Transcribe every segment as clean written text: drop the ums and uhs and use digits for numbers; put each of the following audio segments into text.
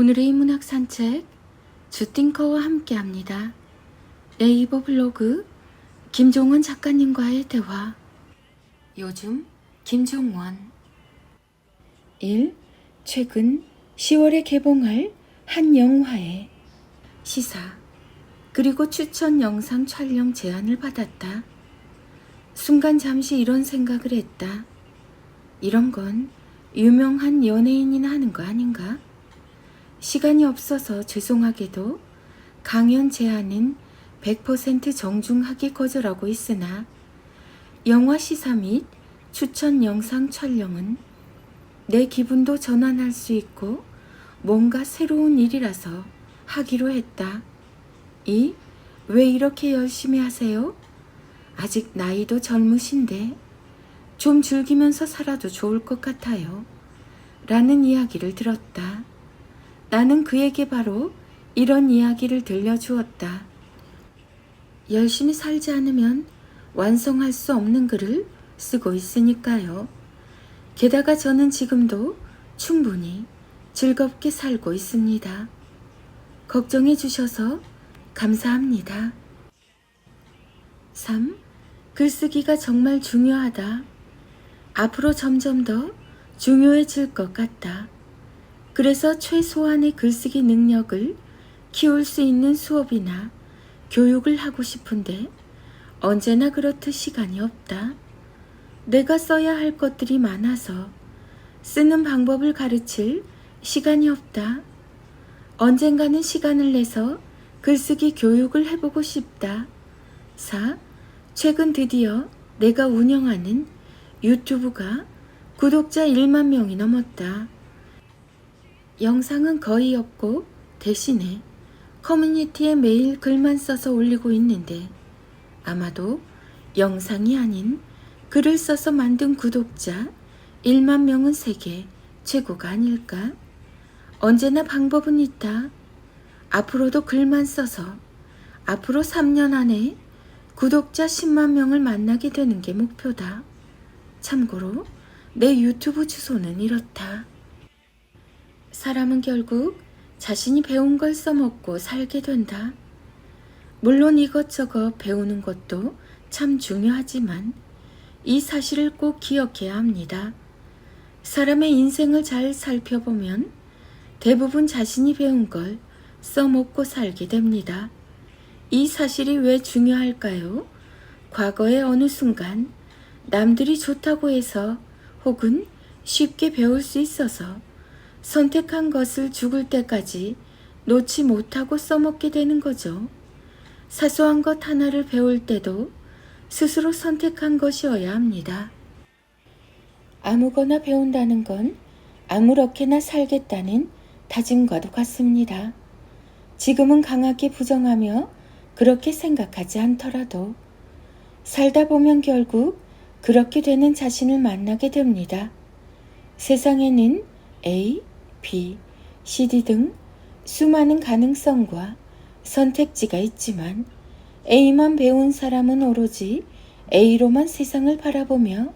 오늘의 문학 산책 주띵커와 함께합니다. 네이버 블로그 김종원 작가님과의 대화. 요즘 김종원 1. 최근 10월에 개봉할 한 영화의 시사 그리고 추천 영상 촬영 제안을 받았다. 순간 잠시 이런 생각을 했다. 이런 건 유명한 연예인이나 하는 거 아닌가? 시간이 없어서 죄송하게도 강연 제안은 100% 정중하게 거절하고 있으나 영화 시사 및 추천 영상 촬영은 내 기분도 전환할 수 있고 뭔가 새로운 일이라서 하기로 했다. 왜 이렇게 열심히 하세요? 아직 나이도 젊으신데 좀 즐기면서 살아도 좋을 것 같아요. 라는 이야기를 들었다. 나는 그에게 바로 이런 이야기를 들려주었다. 열심히 살지 않으면 완성할 수 없는 글을 쓰고 있으니까요. 게다가 저는 지금도 충분히 즐겁게 살고 있습니다. 걱정해 주셔서 감사합니다. 3. 글쓰기가 정말 중요하다. 앞으로 점점 더 중요해질 것 같다. 그래서 최소한의 글쓰기 능력을 키울 수 있는 수업이나 교육을 하고 싶은데 언제나 그렇듯 시간이 없다. 내가 써야 할 것들이 많아서 쓰는 방법을 가르칠 시간이 없다. 언젠가는 시간을 내서 글쓰기 교육을 해보고 싶다. 4. 최근 드디어 내가 운영하는 유튜브가 구독자 1만 명이 넘었다. 영상은 거의 없고 대신에 커뮤니티에 매일 글만 써서 올리고 있는데 아마도 영상이 아닌 글을 써서 만든 구독자 1만 명은 세계 최고가 아닐까? 언제나 방법은 있다. 앞으로도 글만 써서 앞으로 3년 안에 구독자 10만 명을 만나게 되는 게 목표다. 참고로 내 유튜브 주소는 이렇다. 사람은 결국 자신이 배운 걸 써먹고 살게 된다. 물론 이것저것 배우는 것도 참 중요하지만 이 사실을 꼭 기억해야 합니다. 사람의 인생을 잘 살펴보면 대부분 자신이 배운 걸 써먹고 살게 됩니다. 이 사실이 왜 중요할까요? 과거의 어느 순간 남들이 좋다고 해서 혹은 쉽게 배울 수 있어서 선택한 것을 죽을 때까지 놓지 못하고 써먹게 되는 거죠. 사소한 것 하나를 배울 때도 스스로 선택한 것이어야 합니다. 아무거나 배운다는 건 아무렇게나 살겠다는 다짐과도 같습니다. 지금은 강하게 부정하며 그렇게 생각하지 않더라도 살다 보면 결국 그렇게 되는 자신을 만나게 됩니다. 세상에는 A, B, CD 등 수많은 가능성과 선택지가 있지만 A만 배운 사람은 오로지 A로만 세상을 바라보며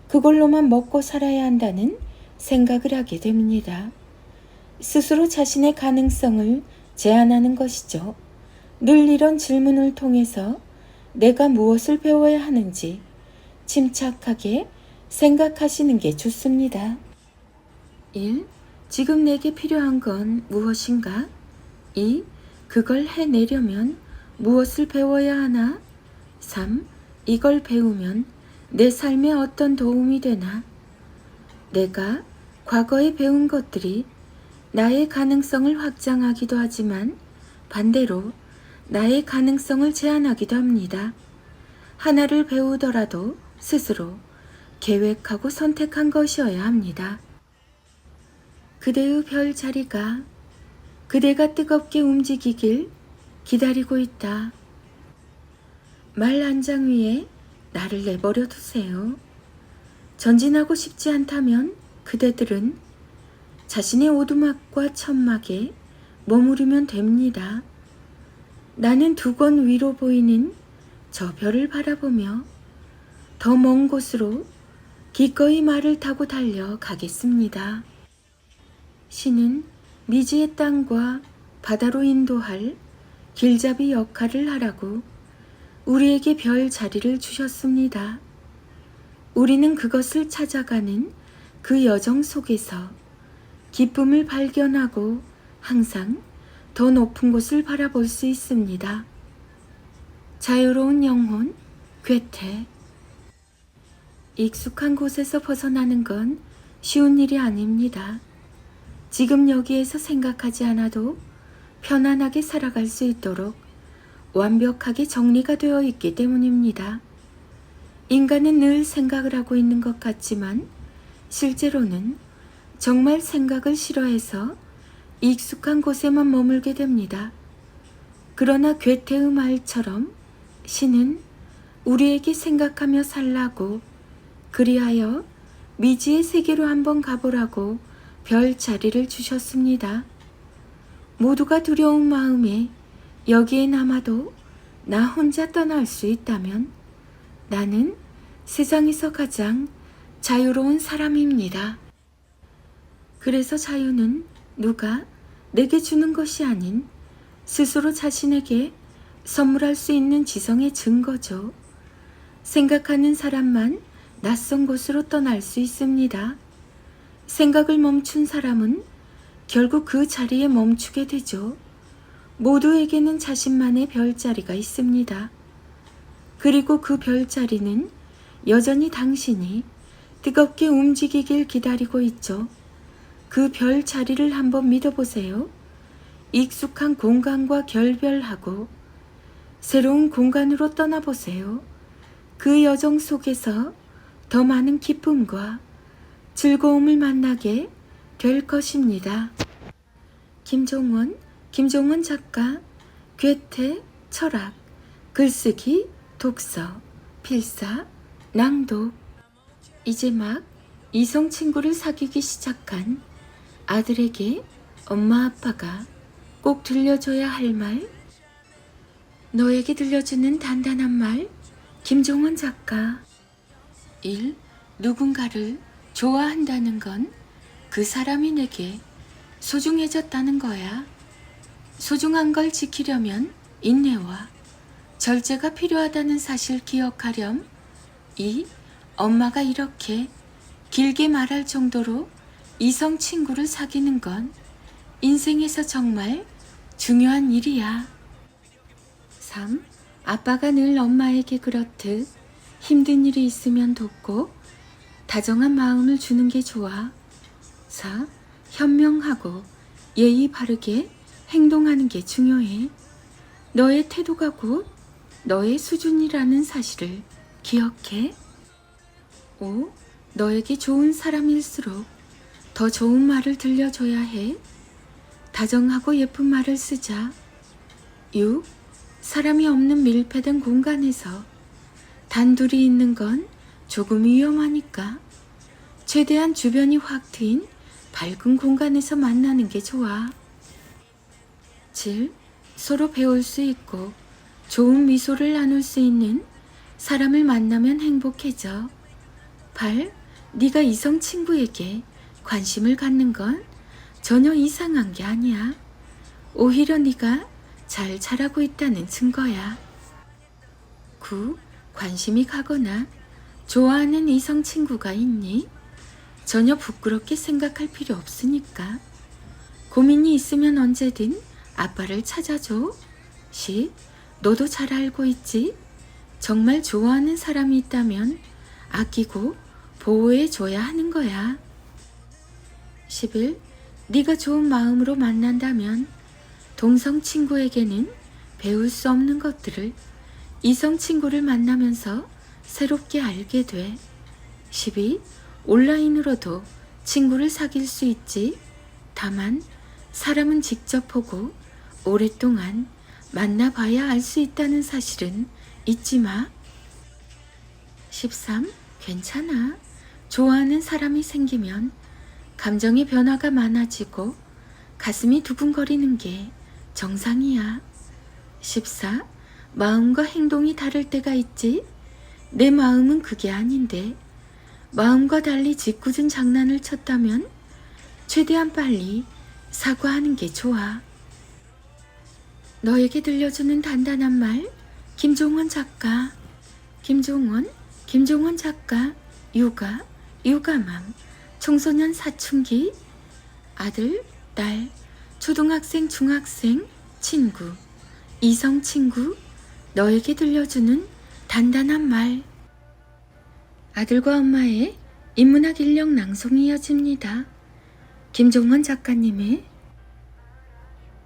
그걸로만 먹고 살아야 한다는 생각을 하게 됩니다. 스스로 자신의 가능성을 제한하는 것이죠. 늘 이런 질문을 통해서 내가 무엇을 배워야 하는지 침착하게 생각하시는 게 좋습니다. 1. 지금 내게 필요한 건 무엇인가? 2. 그걸 해내려면 무엇을 배워야 하나? 3. 이걸 배우면 내 삶에 어떤 도움이 되나? 내가 과거에 배운 것들이 나의 가능성을 확장하기도 하지만 반대로 나의 가능성을 제한하기도 합니다. 하나를 배우더라도 스스로 계획하고 선택한 것이어야 합니다. 그대의 별자리가 그대가 뜨겁게 움직이길 기다리고 있다. 말 한 장 위에 나를 내버려 두세요. 전진하고 싶지 않다면 그대들은 자신의 오두막과 천막에 머무르면 됩니다. 나는 두건 위로 보이는 저 별을 바라보며 더 먼 곳으로 기꺼이 말을 타고 달려가겠습니다. 시는 미지의 땅과 바다로 인도할 길잡이 역할을 하라고 우리에게 별 자리를 주셨습니다. 우리는 그것을 찾아가는 그 여정 속에서 기쁨을 발견하고 항상 더 높은 곳을 바라볼 수 있습니다. 자유로운 영혼, 괴테. 익숙한 곳에서 벗어나는 건 쉬운 일이 아닙니다. 지금 여기에서 생각하지 않아도 편안하게 살아갈 수 있도록 완벽하게 정리가 되어 있기 때문입니다. 인간은 늘 생각을 하고 있는 것 같지만 실제로는 정말 생각을 싫어해서 익숙한 곳에만 머물게 됩니다. 그러나 괴테의 말처럼 신은 우리에게 생각하며 살라고, 그리하여 미지의 세계로 한번 가보라고 별 자리를 주셨습니다. 모두가 두려운 마음에 여기에 남아도 나 혼자 떠날 수 있다면 나는 세상에서 가장 자유로운 사람입니다. 그래서 자유는 누가 내게 주는 것이 아닌 스스로 자신에게 선물할 수 있는 지성의 증거죠. 생각하는 사람만 낯선 곳으로 떠날 수 있습니다. 생각을 멈춘 사람은 결국 그 자리에 멈추게 되죠. 모두에게는 자신만의 별자리가 있습니다. 그리고 그 별자리는 여전히 당신이 뜨겁게 움직이길 기다리고 있죠. 그 별자리를 한번 믿어보세요. 익숙한 공간과 결별하고 새로운 공간으로 떠나보세요. 그 여정 속에서 더 많은 기쁨과 즐거움을 만나게 될 것입니다. 김종원 작가, 괴테, 철학, 글쓰기, 독서, 필사, 낭독. 이제 막 이성 친구를 사귀기 시작한 아들에게 엄마 아빠가 꼭 들려줘야 할 말, 너에게 들려주는 단단한 말, 김종원 작가. 1. 누군가를 좋아한다는 건 그 사람이 내게 소중해졌다는 거야. 소중한 걸 지키려면 인내와 절제가 필요하다는 사실 기억하렴. 2. 엄마가 이렇게 길게 말할 정도로 이성 친구를 사귀는 건 인생에서 정말 중요한 일이야. 3. 아빠가 늘 엄마에게 그렇듯 힘든 일이 있으면 돕고 다정한 마음을 주는 게 좋아. 4. 현명하고 예의 바르게 행동하는 게 중요해. 너의 태도가 곧 너의 수준이라는 사실을 기억해. 5. 너에게 좋은 사람일수록 더 좋은 말을 들려줘야 해. 다정하고 예쁜 말을 쓰자. 6. 사람이 없는 밀폐된 공간에서 단둘이 있는 건 조금 위험하니까 최대한 주변이 확 트인 밝은 공간에서 만나는 게 좋아. 7. 서로 배울 수 있고 좋은 미소를 나눌 수 있는 사람을 만나면 행복해져. 8. 네가 이성 친구에게 관심을 갖는 건 전혀 이상한 게 아니야. 오히려 네가 잘 자라고 있다는 증거야. 9. 관심이 가거나 좋아하는 이성 친구가 있니? 전혀 부끄럽게 생각할 필요 없으니까. 고민이 있으면 언제든 아빠를 찾아줘. 10. 너도 잘 알고 있지? 정말 좋아하는 사람이 있다면 아끼고 보호해줘야 하는 거야. 11. 네가 좋은 마음으로 만난다면 동성 친구에게는 배울 수 없는 것들을 이성 친구를 만나면서 새롭게 알게 돼. 12. 온라인으로도 친구를 사귈 수 있지. 다만 사람은 직접 보고 오랫동안 만나봐야 알 수 있다는 사실은 잊지 마. 13. 괜찮아. 좋아하는 사람이 생기면 감정의 변화가 많아지고 가슴이 두근거리는 게 정상이야. 14. 마음과 행동이 다를 때가 있지. 내 마음은 그게 아닌데 마음과 달리 짓궂은 장난을 쳤다면 최대한 빨리 사과하는 게 좋아. 너에게 들려주는 단단한 말, 김종원 작가. 김종원 작가, 육아, 육아맘, 청소년 사춘기, 아들, 딸, 초등학생, 중학생, 친구, 이성 친구, 너에게 들려주는 단단한 말. 아들과 엄마의 인문학 인력 낭송이 이어집니다. 김종원 작가님의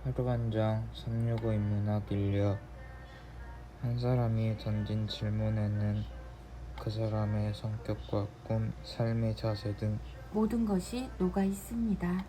하루간장 365 인문학 인력. 한 사람이 던진 질문에는 그 사람의 성격과 꿈, 삶의 자세 등 모든 것이 녹아 있습니다.